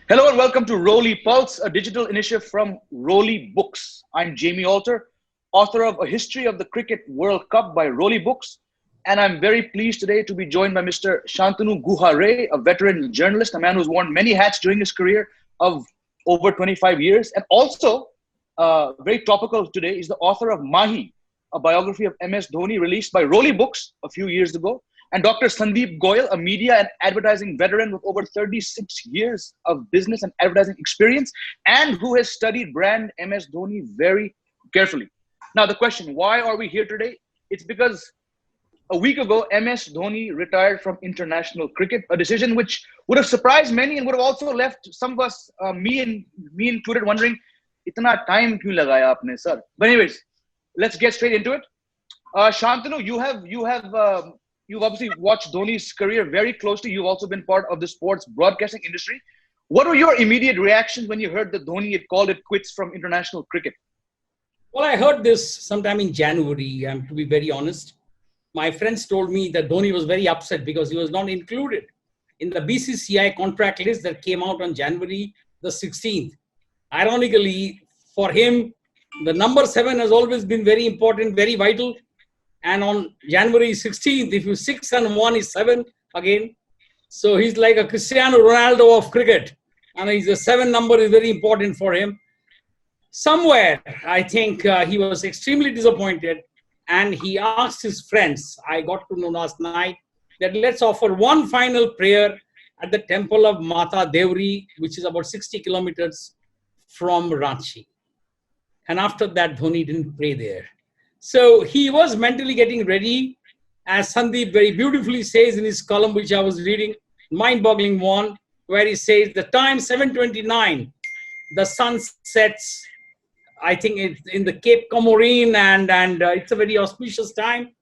Hello and welcome to Roli Pulse, a digital initiative from Roli Books. I'm Jamie Alter, author of A History of the Cricket World Cup by Roli Books, and I'm very pleased today to be joined by Mr. Shantanu Guha, a veteran journalist, a man who's worn many hats during his career of over 25 years, and also very topical today is the author of Mahi, a biography of MS Dhoni released by Roli Books a few years ago, and Dr. Sandeep Goyal, a media and advertising veteran with over 36 years of business and advertising experience, and who has studied brand MS Dhoni very carefully. Now, the question, why are we here today? It's because a week ago, MS Dhoni retired from international cricket, a decision which would have surprised many and would have also left some of us, me included, wondering, "Itna time kyun lagaya aapne, sir?" But anyways, let's get straight into it. Shantanu, you've obviously watched Dhoni's career very closely. You've also been part of the sports broadcasting industry. What were your immediate reactions when you heard that Dhoni had called it quits from international cricket? Well, I heard this sometime in January, to be very honest. My friends told me that Dhoni was very upset because he was not included in the BCCI contract list that came out on January the 16th. Ironically, for him, the number 7 has always been very important, very vital. And on January 16th, if you 6 and 1 is 7 again. So he's like a Cristiano Ronaldo of cricket. And he's a 7 number is very important for him. Somewhere, I think he was extremely disappointed. And he asked his friends, I got to know last night, that let's offer one final prayer at the temple of Mata Devri, which is about 60 kilometers from Ranchi. And after that, Dhoni didn't pray there. So he was mentally getting ready, as Sandeep very beautifully says in his column, which I was reading, mind-boggling one, where he says the time 7:29, the sun sets, I think it's in the Cape Comorin, and it's a very auspicious time.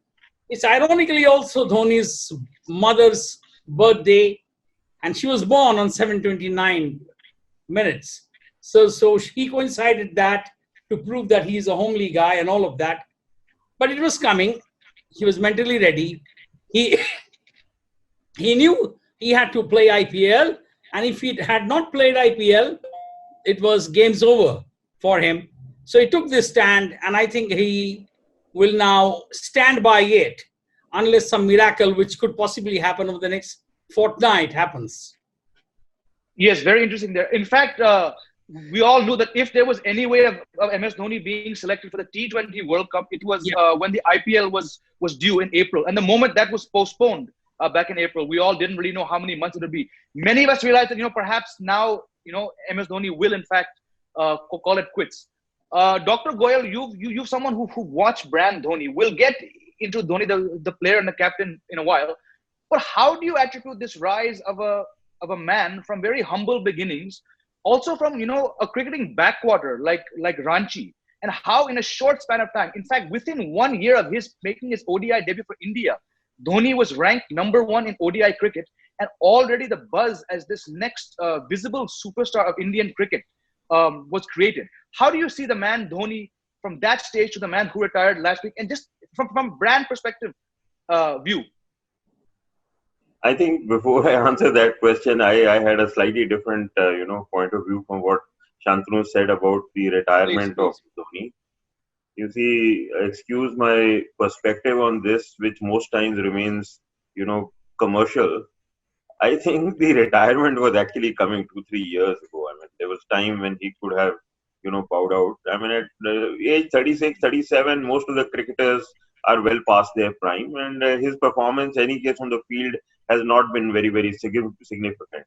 It's ironically also Dhoni's mother's birthday, and she was born on 7:29 minutes. So he coincided that to prove that he's a homely guy and all of that. But it was coming. He was mentally ready. He knew he had to play IPL. And if he had not played IPL, it was games over for him. So he took this stand. And I think he will now stand by it unless some miracle, which could possibly happen over the next fortnight, happens. Yes, very interesting there. In fact, we all knew that if there was any way of MS Dhoni being selected for the T20 World Cup, it was when the IPL was due in April. And the moment that was postponed back in April, we all didn't really know how many months it would be. Many of us realized that, perhaps now, MS Dhoni will in fact call it quits. Dr. Goyal, you've someone who watched brand Dhoni. We'll get into Dhoni, the player and the captain, in a while. But how do you attribute this rise of a man from very humble beginnings, also from a cricketing backwater like Ranchi, and how in a short span of time, in fact within 1 year of his making his ODI debut for India, Dhoni was ranked number 1 in ODI cricket, and already the buzz as this next visible superstar of Indian cricket was created. How do you see the man Dhoni from that stage to the man who retired last week, and just from brand perspective view? I think before I answer that question, I had a slightly different, point of view from what Shantanu said about the retirement of Dhoni. You see, excuse my perspective on this, which most times remains, commercial. I think the retirement was actually coming 2-3 years ago. I mean, there was time when he could have, bowed out. I mean, at age 36, 37, most of the cricketers are well past their prime, and his performance, any case on the field, has not been very, very significant.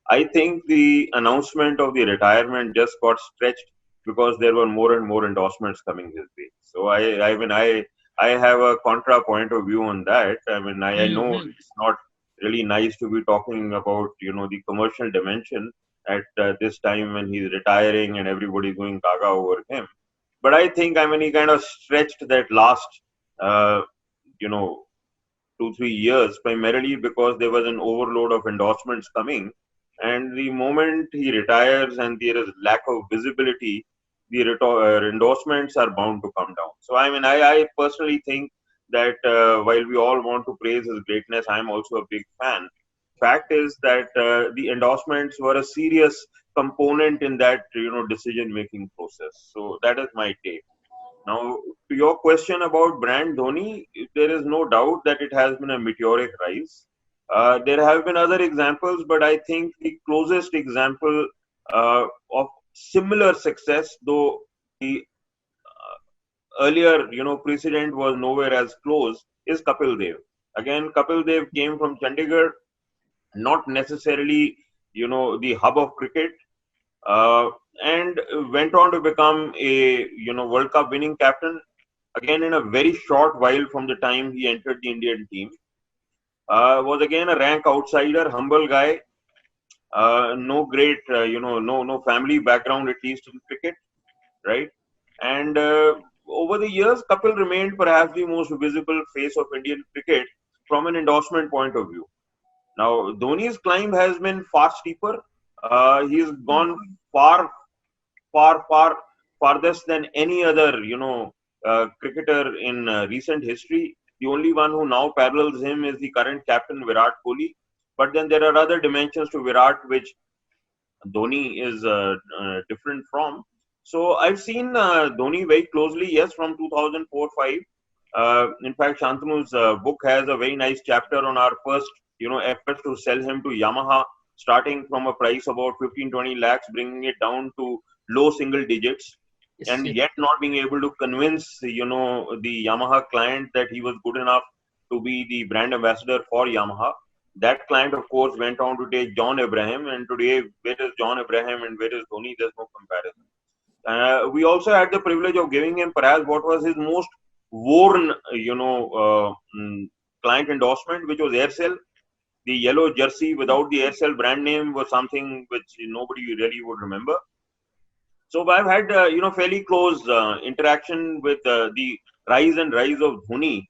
I think the announcement of the retirement just got stretched because there were more and more endorsements coming his way. So I have a contra point of view on that. I mean, I know it's not really nice to be talking about, the commercial dimension at this time when he's retiring and everybody's going gaga over him. But I think, he kind of stretched that last, 2-3 years, primarily because there was an overload of endorsements coming. And the moment he retires and there is lack of visibility, the endorsements are bound to come down. So, I personally think that while we all want to praise his greatness, I'm also a big fan fact is that the endorsements were a serious component in that decision-making process. So that is my take. Now, to your question about brand Dhoni, there is no doubt that it has been a meteoric rise. There have been other examples, but I think the closest example of similar success, though the earlier, precedent was nowhere as close, is Kapil Dev. Again, Kapil Dev came from Chandigarh, not necessarily, the hub of cricket, and went on to become a, World Cup winning captain. Again, in a very short while from the time he entered the Indian team. Was again a rank outsider, humble guy, no great, no family background, at least in cricket, right? And over the years, Kapil remained perhaps the most visible face of Indian cricket from an endorsement point of view. Now, Dhoni's climb has been far steeper. He's gone farthest than any other, cricketer in recent history. The only one who now parallels him is the current captain Virat Kohli. But then there are other dimensions to Virat which Dhoni is different from. So I've seen Dhoni very closely, yes, from 2004-5. In fact, Shantanu's book has a very nice chapter on our first, efforts to sell him to Yamaha, starting from a price about 15-20 lakhs, bringing it down to low single digits, and yet not being able to convince, the Yamaha client that he was good enough to be the brand ambassador for Yamaha. That client, of course, went on to take John Abraham, and today, where is John Abraham and where is Dhoni? There's no comparison. We also had the privilege of giving him perhaps what was his most worn, client endorsement, which was Aircel. The yellow jersey without the Aircel brand name was something which nobody really would remember. So I've had, fairly close interaction with the rise of Dhoni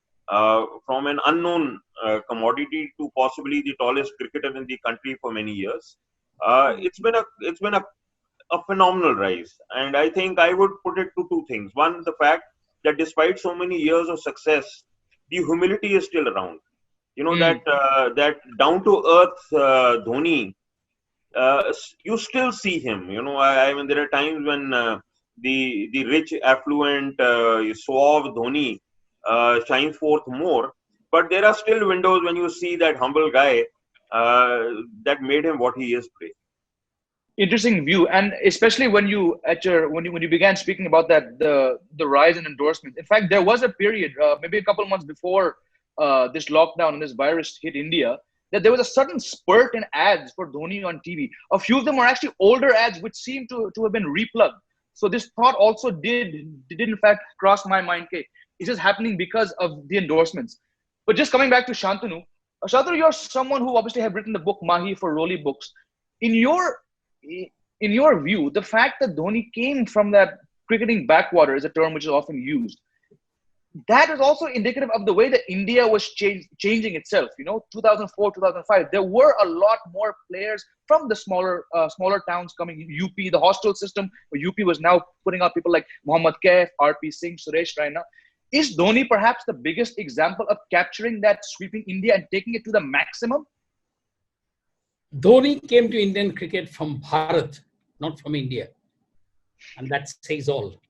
from an unknown commodity to possibly the tallest cricketer in the country for many years. It's been a phenomenal rise, and I think I would put it to two things. One, the fact that despite so many years of success, the humility is still around. That down to earth Dhoni, you still see him. I mean, there are times when the rich, affluent, suave Dhoni shines forth more, but there are still windows when you see that humble guy that made him what he is today. Interesting view, and especially when you began speaking about that the rise in endorsement. In fact, there was a period, maybe a couple months before this lockdown and this virus hit India, that there was a sudden spurt in ads for Dhoni on TV. A few of them were actually older ads, which seemed to have been replugged. So this thought also did in fact cross my mind. Okay, is this happening because of the endorsements? But just coming back to Shantanu, you're someone who obviously have written the book Mahi for Roli Books. In your view, the fact that Dhoni came from that cricketing backwater is a term which is often used. That is also indicative of the way that India was changing itself. 2004, 2005, there were a lot more players from the smaller towns coming. UP, the hostel system, where UP was now putting out people like Mohammad Kaif, RP Singh, Suresh Raina. Is Dhoni perhaps the biggest example of capturing that sweeping India and taking it to the maximum? Dhoni came to Indian cricket from Bharat, not from India. And that says all.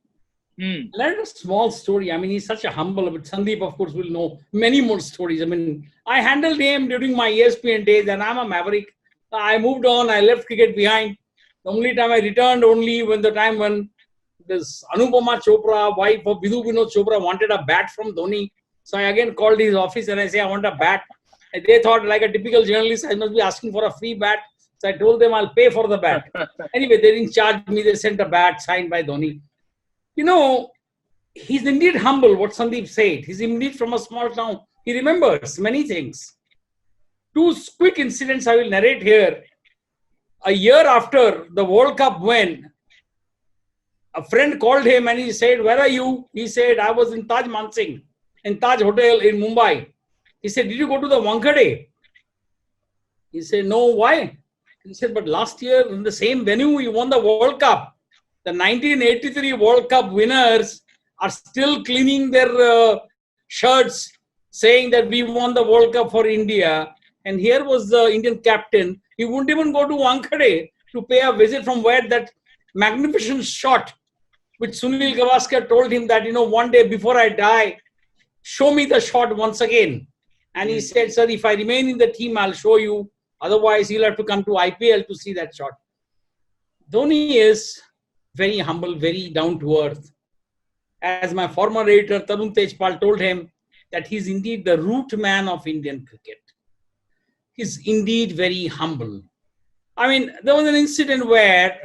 Let a small story. I mean, he's such a humble, but Sandeep, of course, will know many more stories. I mean, I handled him during my ESPN days, and I'm a maverick. I moved on. I left cricket behind. The only time I returned only when this Anupama Chopra, wife of Bidhu Vinod Chopra, wanted a bat from Dhoni. So I again called his office and I say, I want a bat. And they thought, like a typical journalist, I must be asking for a free bat. So I told them I'll pay for the bat. Anyway, they didn't charge me. They sent a bat signed by Dhoni. He's indeed humble, what Sandeep said. He's indeed from a small town. He remembers many things. Two quick incidents I will narrate here. A year after the World Cup win, a friend called him and he said, "Where are you?" He said, "I was in Taj Mansingh, in Taj Hotel in Mumbai." He said, "Did you go to the Wankhede?" He said, "No, why?" He said, "But last year in the same venue, you won the World Cup. The 1983 World Cup winners are still cleaning their shirts, saying that we won the World Cup for India. And here was the Indian captain. He wouldn't even go to Wankhede to pay a visit from where that magnificent shot, which Sunil Gavaskar told him that, one day before I die, show me the shot once again. And he said, sir, if I remain in the team, I'll show you. Otherwise, you'll have to come to IPL to see that shot. Dhoni is very humble, very down to earth. As my former editor, Tarun Tejpal, told him, that he's indeed the root man of Indian cricket. He's indeed very humble. I mean, there was an incident where,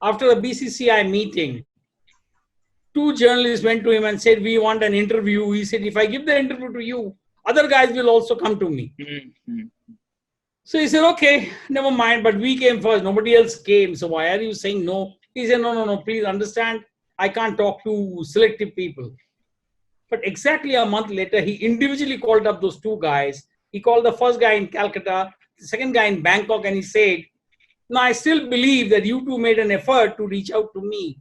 after a BCCI meeting, two journalists went to him and said, we want an interview. He said, if I give the interview to you, other guys will also come to me. So he said, okay, never mind, but we came first. Nobody else came. So why are you saying no? He said, no, please understand. I can't talk to selective people. But exactly a month later, he individually called up those two guys. He called the first guy in Calcutta, the second guy in Bangkok, and he said, no, I still believe that you two made an effort to reach out to me.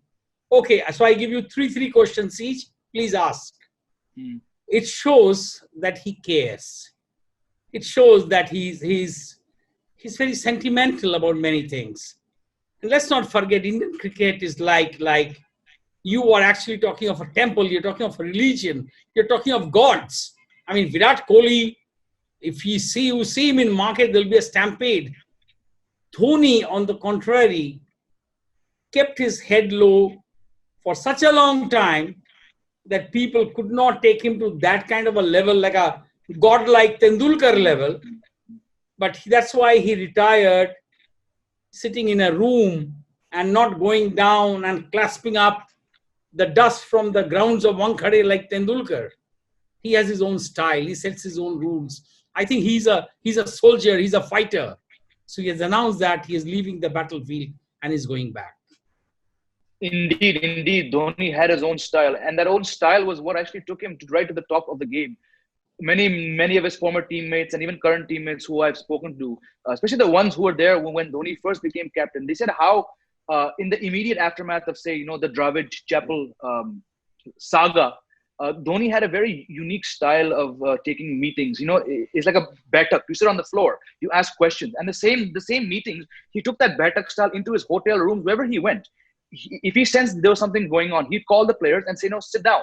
Okay, so I give you three questions each. Please ask. It shows that he cares. It shows that he's very sentimental about many things. And let's not forget, Indian cricket is like you are actually talking of a temple, you're talking of a religion, you're talking of gods. I mean, Virat Kohli, if you see him in market, there'll be a stampede. Dhoni, on the contrary, kept his head low for such a long time that people could not take him to that kind of a level, like a godlike Tendulkar level. But that's why he retired, sitting in a room and not going down and clasping up the dust from the grounds of Wankhede like Tendulkar. He has his own style. He sets his own rules. I think he's a soldier. He's a fighter. So he has announced that he is leaving the battlefield and is going back. Indeed. Dhoni had his own style. And that own style was what actually took him right to the top of the game. Many of his former teammates and even current teammates who I've spoken to, especially the ones who were there when Dhoni first became captain, they said how in the immediate aftermath of, say, the Dravid Chapel saga, Dhoni had a very unique style of taking meetings. It's like a baitak. You sit on the floor, you ask questions, and the same meetings, he took that baitak style into his hotel rooms wherever he went. If he sensed there was something going on, he'd call the players and say, "No, sit down."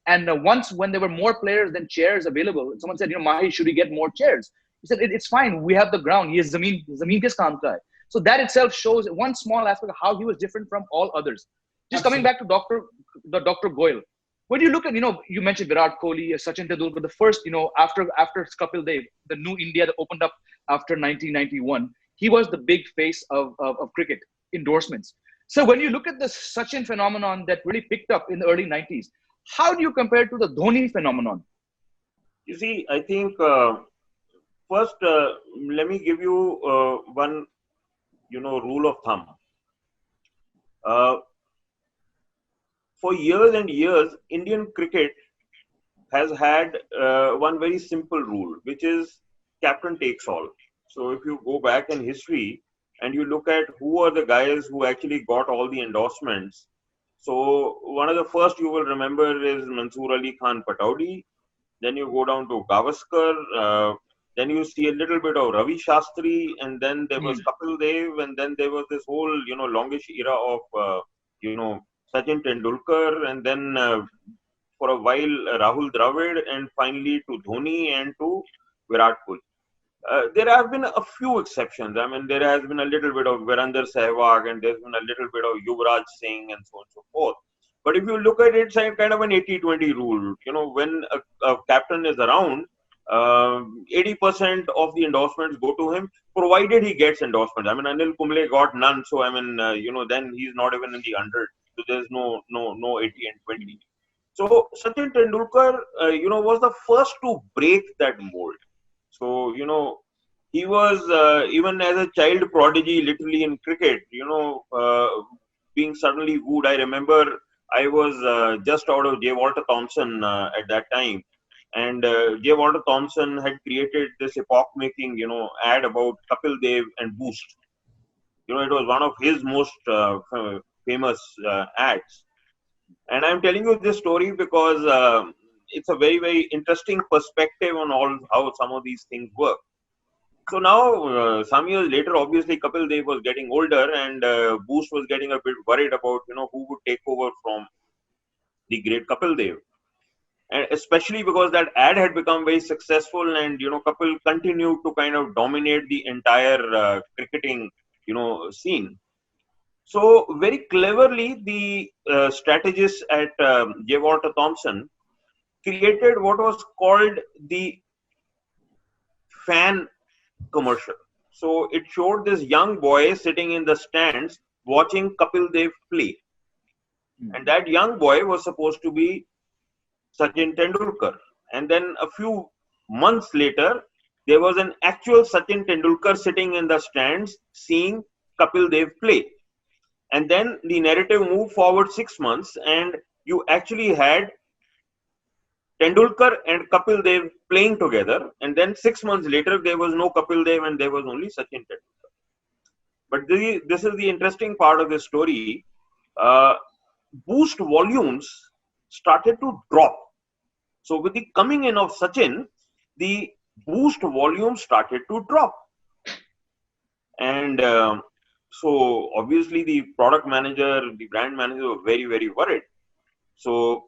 And once, when there were more players than chairs available, someone said, Mahi, should we get more chairs? He said, it's fine. We have the ground. He is Zameen kis kaam ka hai. So that itself shows one small aspect of how he was different from all others. Just Coming back to Dr. Goyal. When you look at, you mentioned Virat Kohli, Sachin Tendulkar, the first, after Kapil Dev, the new India that opened up after 1991, he was the big face of cricket endorsements. So when you look at the Sachin phenomenon that really picked up in the early 90s, how do you compare it to the Dhoni phenomenon? You see, I think first, let me give you one, rule of thumb. For years and years, Indian cricket has had one very simple rule, which is captain takes all. So if you go back in history and you look at who are the guys who actually got all the endorsements, so one of the first you will remember is Mansoor Ali Khan Pataudi. Then you go down to Gavaskar. Then you see a little bit of Ravi Shastri, and then there was Kapil Dev, and then there was this whole longish era of Sachin Tendulkar, and then for a while Rahul Dravid, and finally to Dhoni and to Virat Kohli. There have been a few exceptions. I mean, there has been a little bit of Virender Sehwag, and there's been a little bit of Yuvraj Singh, and so on and so forth. But if you look at it, it's kind of an 80-20 rule. When a captain is around, 80% of the endorsements go to him, provided he gets endorsements. I mean, Anil Kumble got none, so I mean, then he's not even in the 100. So there's no 80 and 20. So Sachin Tendulkar, was the first to break that mold. So, he was, even as a child prodigy, literally in cricket, being suddenly wooed. I remember I was just out of J. Walter Thompson at that time. And J. Walter Thompson had created this epoch-making, ad about Kapil Dev and Boost. It was one of his most famous ads. And I'm telling you this story because it's a very, very interesting perspective on how some of these things work. So now, some years later, obviously Kapil Dev was getting older, and Boost was getting a bit worried about who would take over from the great Kapil Dev, and especially because that ad had become very successful, and Kapil continued to kind of dominate the entire cricketing scene. So very cleverly, the strategists at J. Walter Thompson created what was called the fan commercial. So it showed this young boy sitting in the stands watching Kapil Dev play. And that young boy was supposed to be Sachin Tendulkar. And then a few months later, there was an actual Sachin Tendulkar sitting in the stands seeing Kapil Dev play. And then the narrative moved forward 6 months, and you actually had Tendulkar and Kapil Dev playing together. And then 6 months later, there was no Kapil Dev and there was only Sachin Tendulkar. But this is the interesting part of the story. Boost volumes started to drop. So with the coming in of Sachin, the Boost volume started to drop. And so obviously the product manager, the brand manager were very, very worried. So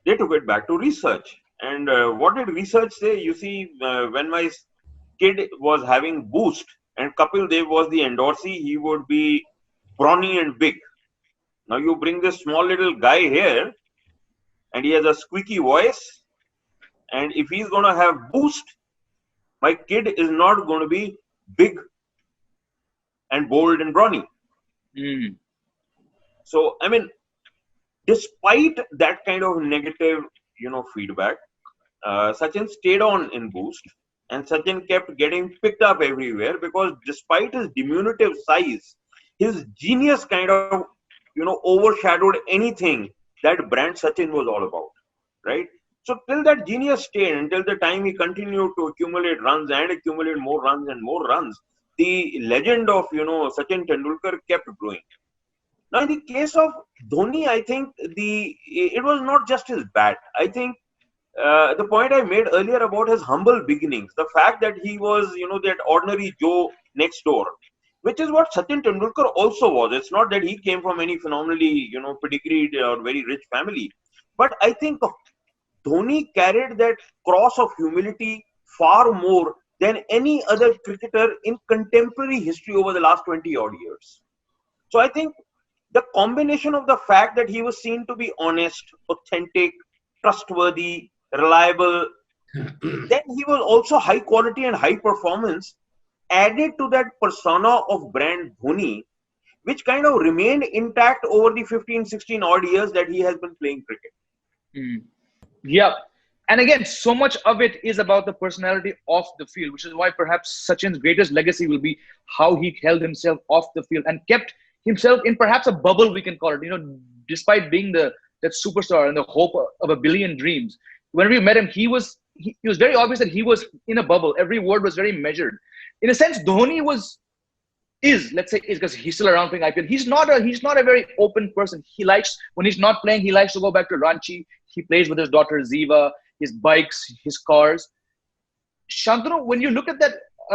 they took it back to research. And what did research say? You see, when my kid was having Boost and Kapil Dev was the endorsee, he would be brawny and big. Now you bring this small little guy here and he has a squeaky voice. And if he's going to have Boost, my kid is not going to be big and bold and brawny. So, I mean, despite that kind of negative, feedback, Sachin stayed on in Boost, and Sachin kept getting picked up everywhere because despite his diminutive size, his genius kind of, overshadowed anything that brand Sachin was all about, right? So till that genius stayed, until the time he continued to accumulate runs and accumulate more runs and more runs, the legend of, Sachin Tendulkar kept growing. Now, in the case of Dhoni, I think it was not just his bat. I think the point I made earlier about his humble beginnings, the fact that he was, that ordinary Joe next door, which is what Sachin Tendulkar also was. It's not that he came from any phenomenally, pedigreed or very rich family. But I think Dhoni carried that cross of humility far more than any other cricketer in contemporary history over the last 20 odd years. So I think the combination of the fact that he was seen to be honest, authentic, trustworthy, reliable, then he was also high quality and high performance, added to that persona of brand Dhoni, which kind of remained intact over the 15, 16 odd years that he has been playing cricket. Yeah. And again, so much of it is about the personality off the field, which is why perhaps Sachin's greatest legacy will be how he held himself off the field and kept himself in perhaps a bubble, we can call it, despite being that superstar and the hope of a billion dreams. When we met him, he was very obvious that he was in a bubble. Every word was very measured. In a sense, Dhoni is because he's still around playing IPL. He's not a very open person. He likes, when he's not playing, he likes to go back to Ranchi. He plays with his daughter Ziva, his bikes, his cars. Shantanu, when you look at that,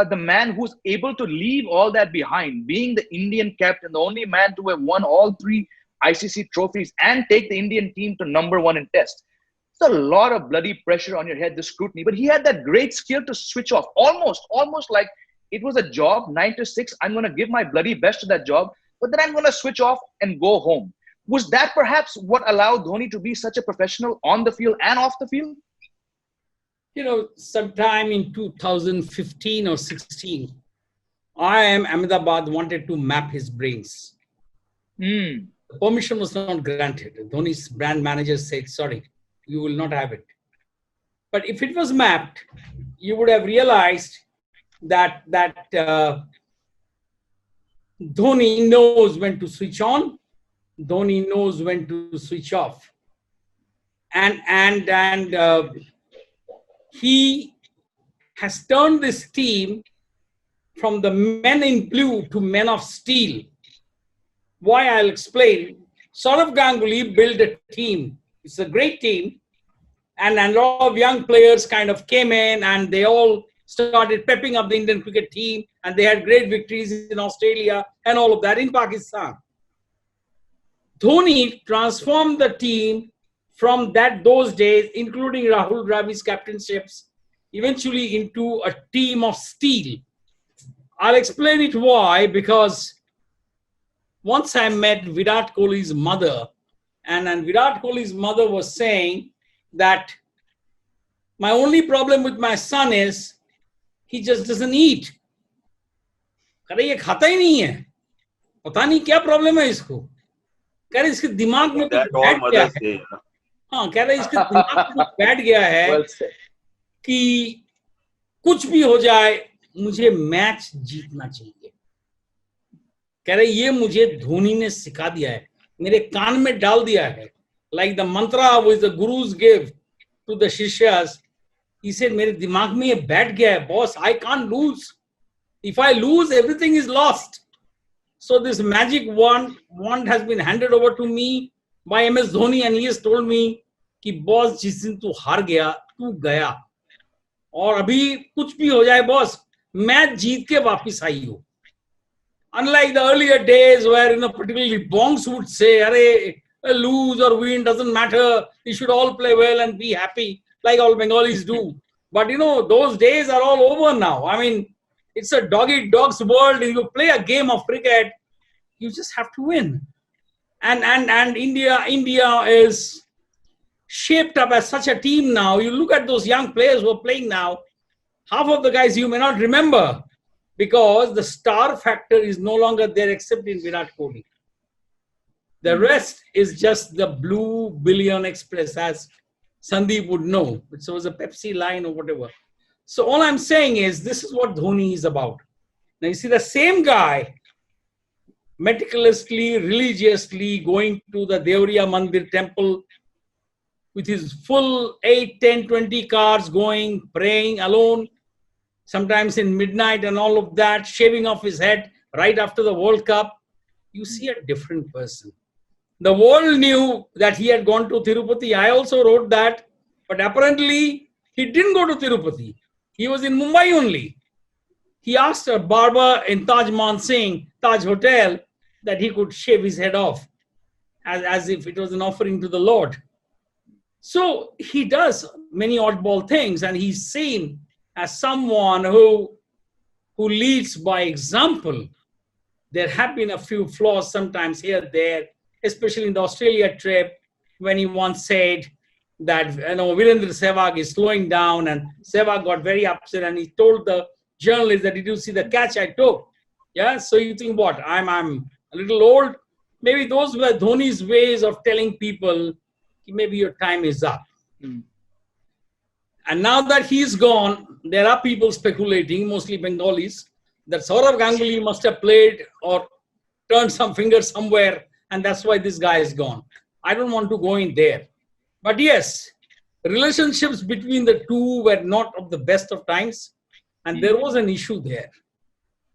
the man who's able to leave all that behind, being the Indian captain, the only man to have won all 3 ICC trophies and take the Indian team to #1 in Test. It's a lot of bloody pressure on your head, the scrutiny. But he had that great skill to switch off, almost like it was a job, 9 to 6. I'm going to give my bloody best to that job, but then I'm going to switch off and go home. Was that perhaps what allowed Dhoni to be such a professional on the field and off the field? Sometime in 2015 or 16, Ahmedabad wanted to map his brains. The permission was not granted. Dhoni's brand manager said, sorry, you will not have it. But if it was mapped, you would have realized that Dhoni knows when to switch on, Dhoni knows when to switch off. And he has turned this team from the men in blue to men of steel. Why, I'll explain. Saurav Ganguly built a team. It's a great team. And a lot of young players kind of came in and they all started pepping up the Indian cricket team, and they had great victories in Australia and all of that in Pakistan. Dhoni transformed the team from those days, including Rahul Dravid's captainships, eventually into a team of steel. I'll explain it why, because once I met Virat Kohli's mother, and Virat Kohli's mother was saying that my only problem with my son is he just doesn't eat. अरे ये खाता ही नहीं है, पता नहीं क्या problem है इसको. कह रहे इसके दिमाग में कुछ बैठ गया है. हाँ, कह रहे इसके दिमाग में कुछ बैठ गया है कि कुछ भी हो जाए मुझे मैच जीतना चाहिए. कह रहे ये मुझे धोनी ने सिखा दिया है, मेरे कान में डाल दिया है. Like the mantra which the gurus give to the shishyas, he said मेरे दिमाग में ये बैठ गया है, boss, I can't lose. If I lose, everything is lost. So this magic wand has been handed over to me by MS Dhoni, and he has told me कि boss जिस दिन तू हार गया तू गया, और अभी कुछ भी हो जाए boss, मैच जीत के वापस आई हो. Unlike the earlier days where, particularly Bongs would say, "Arey, lose or win doesn't matter. We should all play well and be happy," like all Bengalis do. But those days are all over now. I mean, it's a dog-eat-dog's world. If you play a game of cricket, you just have to win. And India is shaped up as such a team now. You look at those young players who are playing now. Half of the guys you may not remember, because the star factor is no longer there except in Virat Kohli. The rest is just the blue billion express, as Sandeep would know. It was a Pepsi line or whatever. So all I'm saying is, this is what Dhoni is about. Now you see the same guy meticulously, religiously going to the Devriya Mandir temple with his full 8, 10, 20 cars going, praying alone, sometimes in midnight and all of that, shaving off his head right after the World Cup. You see a different person. The world knew that he had gone to Tirupati. I also wrote that, but apparently he didn't go to Tirupati. He was in Mumbai only. He asked a barber in Taj Mansingh, Taj Hotel, that he could shave his head off as if it was an offering to the Lord. So he does many oddball things, and he's seen as someone who leads by example. There have been a few flaws sometimes here, there, especially in the Australia trip, when he once said that Virendra Sehwag is slowing down, and Sehwag got very upset, and he told the journalist that, "Did you see the catch I took?" Yeah, so you think what? I'm a little old. Maybe those were Dhoni's ways of telling people, maybe your time is up. And now that he's gone, there are people speculating, mostly Bengalis, that Saurav Ganguly must have played or turned some finger somewhere, and that's why this guy is gone. I don't want to go in there. But yes, relationships between the two were not of the best of times, and there was an issue there.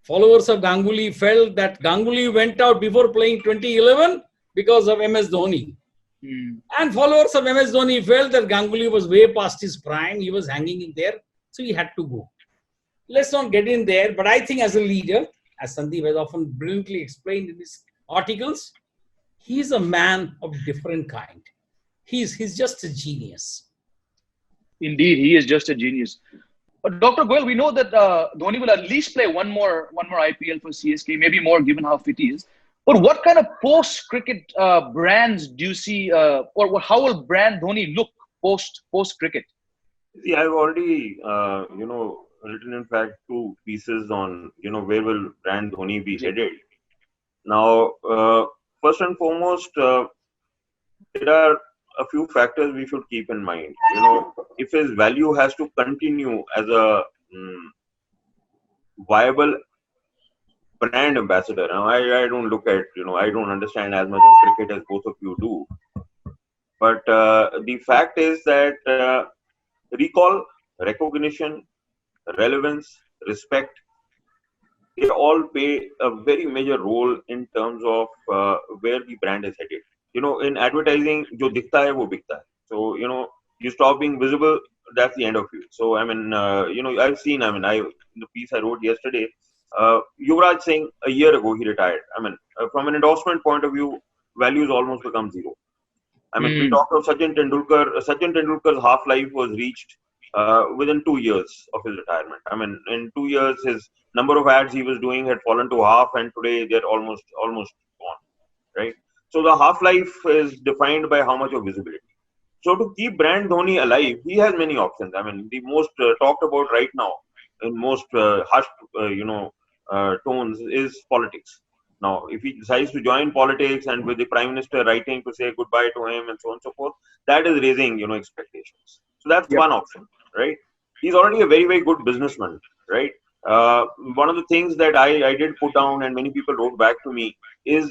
Followers of Ganguly felt that Ganguly went out before playing 2011 because of MS Dhoni. And followers of MS Dhoni felt that Ganguly was way past his prime. He was hanging in there, so he had to go. Let's not get in there, but I think as a leader, as Sandeep has often brilliantly explained in his articles, he's a man of different kind. He's just a genius. Indeed, he is just a genius. Dr. Goyal, we know that Dhoni will at least play one more IPL for CSK, maybe more given how fit he is. But what kind of post-cricket brands do you see, or how will brand Dhoni look post-cricket? See, I've already, written in fact 2 pieces on, where will brand Dhoni be headed. Now, first and foremost, there are a few factors we should keep in mind. If his value has to continue as a viable brand ambassador. Now, I don't look at, I don't understand as much of cricket as both of you do. But the fact is that recall, recognition, relevance, respect, they all play a very major role in terms of where the brand is headed. In advertising, jo dikhta hai, wo bikta hai. So, you stop being visible, that's the end of you. So I mean, I've seen. I mean, the piece I wrote yesterday. Yuvraj Singh a year ago he retired. I mean, from an endorsement point of view, values almost become zero. I mean, we Mm. talked of Sachin Tendulkar. Sachin Tendulkar's half life was reached within 2 years of his retirement. I mean, in 2 years, his number of ads he was doing had fallen to half, and today they're almost gone. Right. So the half life is defined by how much of visibility. So to keep brand Dhoni alive, he has many options. I mean, the most talked about right now in most hushed, tones is politics. Now, if he decides to join politics and with the prime minister writing to say goodbye to him and so on and so forth, that is raising, expectations. So that's Yep. one option, right? He's already a very, very good businessman, right? One of the things that I did put down and many people wrote back to me is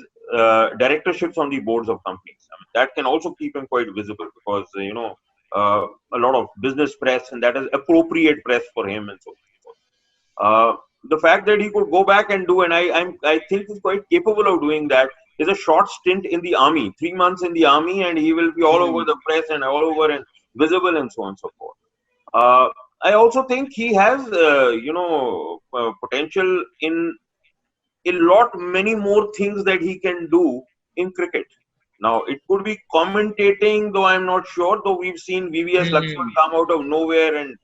directorships on the boards of companies. I mean, that can also keep him quite visible because a lot of business press and that is appropriate press for him and so forth. The fact that he could go back and do, and I think he's quite capable of doing that, is a short stint in the army, 3 months in the army, and he will be all over Mm. the press and all over and visible and so on and so forth. Uh, I also think he has, potential in a lot many more things that he can do in cricket. Now, it could be commentating, though I'm not sure, though we've seen VVS Lakshman Mm. come out of nowhere and,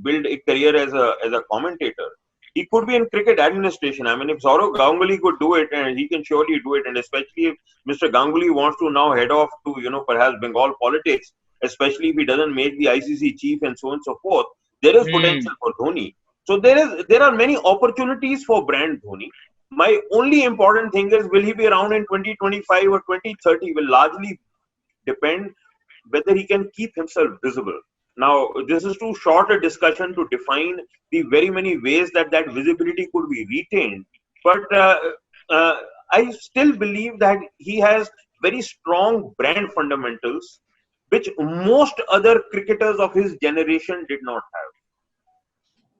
build a career as a commentator. He could be in cricket administration. I mean, if Saurav Ganguly could do it, and he can surely do it, and especially if Mr. Ganguly wants to now head off to, perhaps Bengal politics, especially if he doesn't make the ICC chief and so on and so forth, there is Mm. potential for Dhoni. So there are many opportunities for brand Dhoni. My only important thing is, will he be around in 2025 or 2030 will largely depend whether he can keep himself visible. Now, this is too short a discussion to define the very many ways that that visibility could be retained. But uh, I still believe that he has very strong brand fundamentals, which most other cricketers of his generation did not have,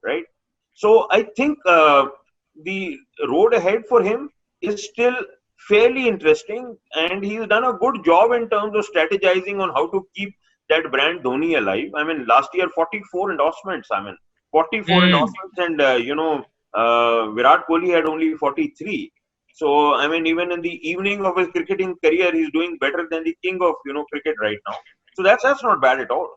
right? So I think the road ahead for him is still fairly interesting, and he's done a good job in terms of strategizing on how to keep that brand Dhoni alive. I mean, last year 44 endorsements. I mean, 44 Mm. endorsements, and Virat Kohli had only 43. So I mean, even in the evening of his cricketing career, he's doing better than the king of cricket right now. So that's not bad at all.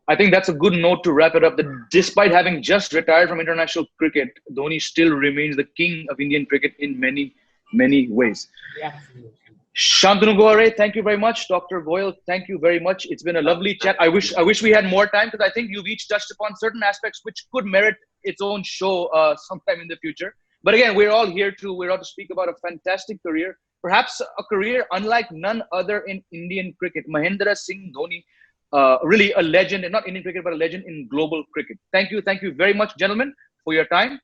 I think that's a good note to wrap it up. That despite having just retired from international cricket, Dhoni still remains the king of Indian cricket in many, many ways. Yeah, absolutely. Shantanu Guha, thank you very much. Dr. Goyal, thank you very much. It's been a lovely chat. I wish we had more time because I think you've each touched upon certain aspects which could merit its own show sometime in the future. But again, we're out to speak about a fantastic career, perhaps a career unlike none other in Indian cricket. Mahendra Singh Dhoni, really a legend, and not Indian cricket, but a legend in global cricket. Thank you very much, gentlemen, for your time.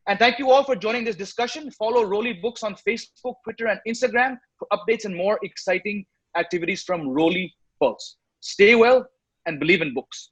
And thank you all for joining this discussion. Follow Roli Books on Facebook, Twitter, and Instagram for updates and more exciting activities from Roli Pulse. Stay well and believe in books.